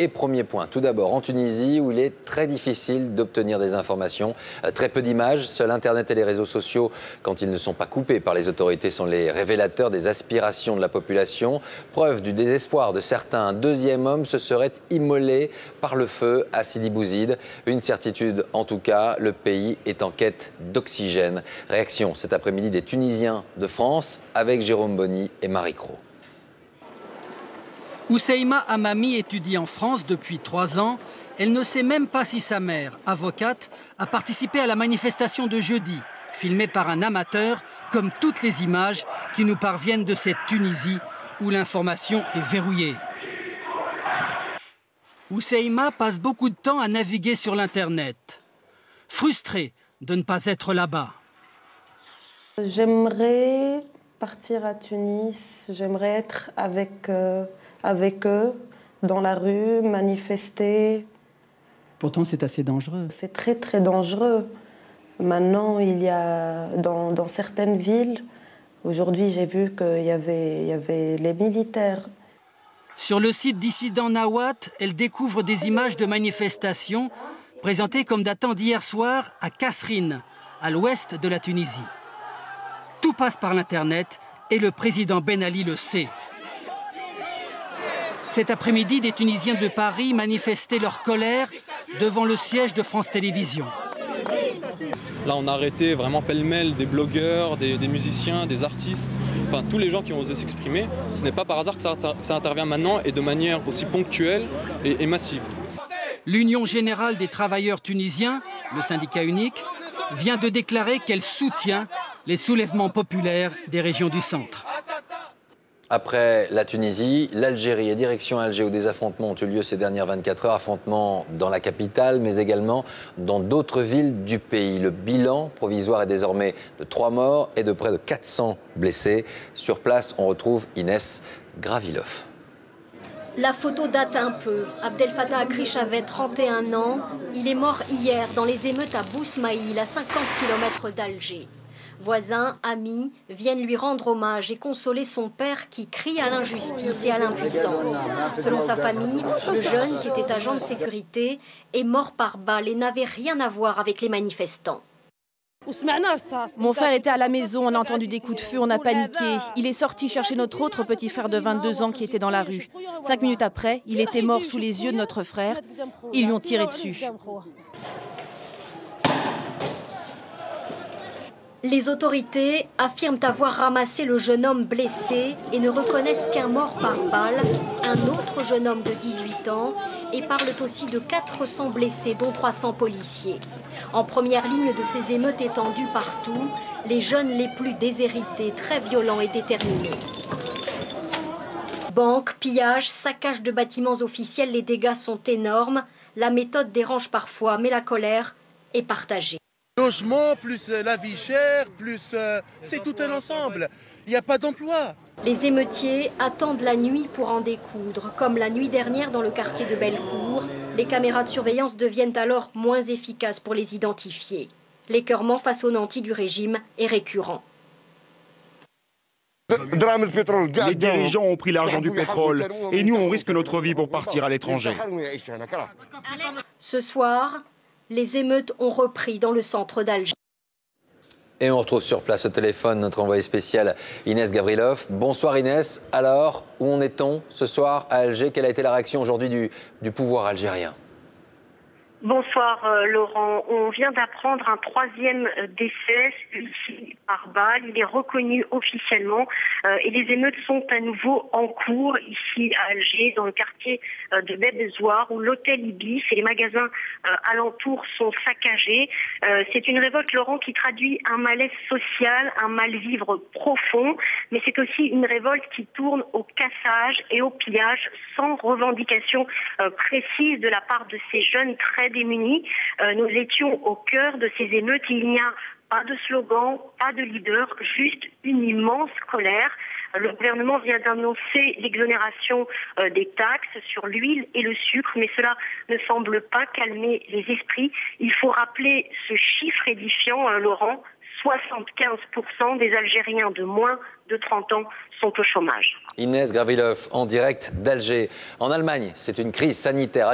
Et premier point, tout d'abord en Tunisie, où il est très difficile d'obtenir des informations. Très peu d'images, seul Internet et les réseaux sociaux, quand ils ne sont pas coupés par les autorités, sont les révélateurs des aspirations de la population. Preuve du désespoir de certains, un deuxième homme se serait immolé par le feu à Sidi Bouzid. Une certitude en tout cas, le pays est en quête d'oxygène. Réaction cet après-midi des Tunisiens de France avec Jérôme Bonny et Marie Cros. Ousseima Hamami étudie en France depuis 3 ans. Elle ne sait même pas si sa mère, avocate, a participé à la manifestation de jeudi, filmée par un amateur, comme toutes les images qui nous parviennent de cette Tunisie où l'information est verrouillée. Ousseima passe beaucoup de temps à naviguer sur l'Internet, frustrée de ne pas être là-bas. J'aimerais partir à Tunis, j'aimerais être avec eux, dans la rue, manifester. Pourtant, c'est assez dangereux. C'est très, très dangereux. Maintenant, il y a dans certaines villes, aujourd'hui, j'ai vu qu'il y avait les militaires. Sur le site Dissident Nawat, elle découvre des images de manifestations présentées comme datant d'hier soir à Kasserine, à l'ouest de la Tunisie. Tout passe par l'Internet et le président Ben Ali le sait. Cet après-midi, des Tunisiens de Paris manifestaient leur colère devant le siège de France Télévisions. Là, on a arrêté vraiment pêle-mêle des blogueurs, des musiciens, des artistes, enfin tous les gens qui ont osé s'exprimer. Ce n'est pas par hasard que ça intervient maintenant et de manière aussi ponctuelle et massive. L'Union générale des travailleurs tunisiens, le syndicat unique, vient de déclarer qu'elle soutient les soulèvements populaires des régions du centre. Après la Tunisie, l'Algérie et direction Alger où des affrontements ont eu lieu ces dernières 24 heures. Affrontements dans la capitale, mais également dans d'autres villes du pays. Le bilan provisoire est désormais de 3 morts et de près de 400 blessés. Sur place, on retrouve Inès Gravilov. La photo date un peu. Abdel Fattah Akriche avait 31 ans. Il est mort hier dans les émeutes à Bousmaïl, à 50 km d'Alger. Voisins, amis viennent lui rendre hommage et consoler son père qui crie à l'injustice et à l'impuissance. Selon sa famille, le jeune, qui était agent de sécurité, est mort par balle et n'avait rien à voir avec les manifestants. Mon frère était à la maison, on a entendu des coups de feu, on a paniqué. Il est sorti chercher notre autre petit frère de 22 ans qui était dans la rue. 5 minutes après, il était mort sous les yeux de notre frère. Ils lui ont tiré dessus. Les autorités affirment avoir ramassé le jeune homme blessé et ne reconnaissent qu'un mort par balle, un autre jeune homme de 18 ans, et parlent aussi de 400 blessés, dont 300 policiers. En première ligne de ces émeutes étendues partout, les jeunes les plus déshérités, très violents et déterminés. Banques, pillages, saccages de bâtiments officiels, les dégâts sont énormes. La méthode dérange parfois, mais la colère est partagée. Logement, plus la vie chère, plus c'est tout un ensemble. Il n'y a pas d'emploi. Les émeutiers attendent la nuit pour en découdre, comme la nuit dernière dans le quartier de Bellecour. Les caméras de surveillance deviennent alors moins efficaces pour les identifier. L'écœurement face aux nantis du régime est récurrent. Les dirigeants ont pris l'argent du pétrole et nous on risque notre vie pour partir à l'étranger. Ce soir, les émeutes ont repris dans le centre d'Alger. Et on retrouve sur place au téléphone notre envoyé spécial Inès Gavrilov. Bonsoir Inès. Alors, où en est-on ce soir à Alger? Quelle a été la réaction aujourd'hui du pouvoir algérien? Bonsoir Laurent. On vient d'apprendre un 3e décès ici par balle. Il est reconnu officiellement et les émeutes sont à nouveau en cours ici à Alger, dans le quartier de Bebezouar, où l'hôtel Ibis et les magasins alentours sont saccagés. C'est une révolte, Laurent, qui traduit un malaise social, un mal-vivre profond, mais c'est aussi une révolte qui tourne au cassage et au pillage sans revendication précise de la part de ces jeunes très démunis. Nous étions au cœur de ces émeutes. Il n'y a pas de slogan, pas de leader, juste une immense colère. Le gouvernement vient d'annoncer l'exonération des taxes sur l'huile et le sucre, mais cela ne semble pas calmer les esprits. Il faut rappeler ce chiffre édifiant, Laurent, 75% des Algériens de moins de 30 ans sont au chômage. Inès Gravilov en direct d'Alger. En Allemagne, c'est une crise sanitaire